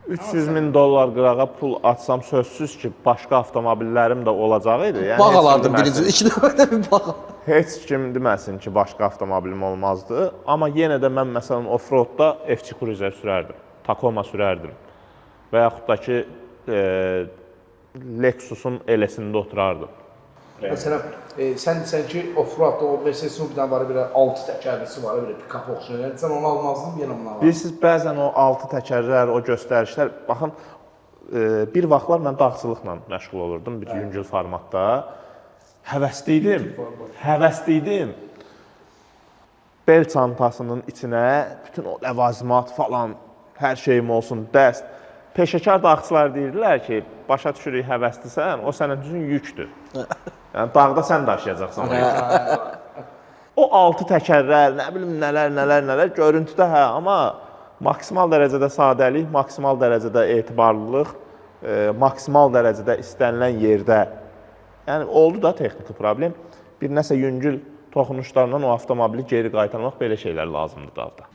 300 min dollar qırağa pul atsam sözsüz ki, başqa avtomobillərim də olacağı idi. Yəni, Bağ alardım birinci, iki dəfə bir bağ. Heç kim deməsin ki, başqa avtomobilim olmazdı. Amma yenə də mən məsələn offroadda FC Cruiser sürərdim, Tacoma sürərdim. Və yaxud da ki, Lexusun eləsində oturardım. Məsələn, sən desən ki, offroadda o Mercedes-in bir dənə var, bir 6 təkərlisi var, bir pick-up oxşayır. Sən onu almazdın, yenə onu alırdın. Bilirsiniz, bəzən o 6 təkərlər, o göstərişlər, baxın, bir vaxtlar mən dağçılıqla məşğul olurdum, bir yüngül formatda. Həvəsli idim. Bel çantasının içinə bütün o ləvazimat falan, hər şeyim olsun, dəst. Peşəkar dağçılar deyirdilər ki, başa düşürük həvəslisən, o sənə düzün yükdür. Yəni, dağda sən daşıyacaqsan. O 6 təkərlər, nə bilim, nələr, görüntüdə hə, amma maksimal dərəcədə sadəlik, maksimal dərəcədə etibarlılıq, maksimal dərəcədə istənilən yerdə. Yəni, oldu da texniki problem. Bir nəsə yüngül toxunuşlarla o avtomobili geri qaytarmaq, belə şeylər lazımdır dağda.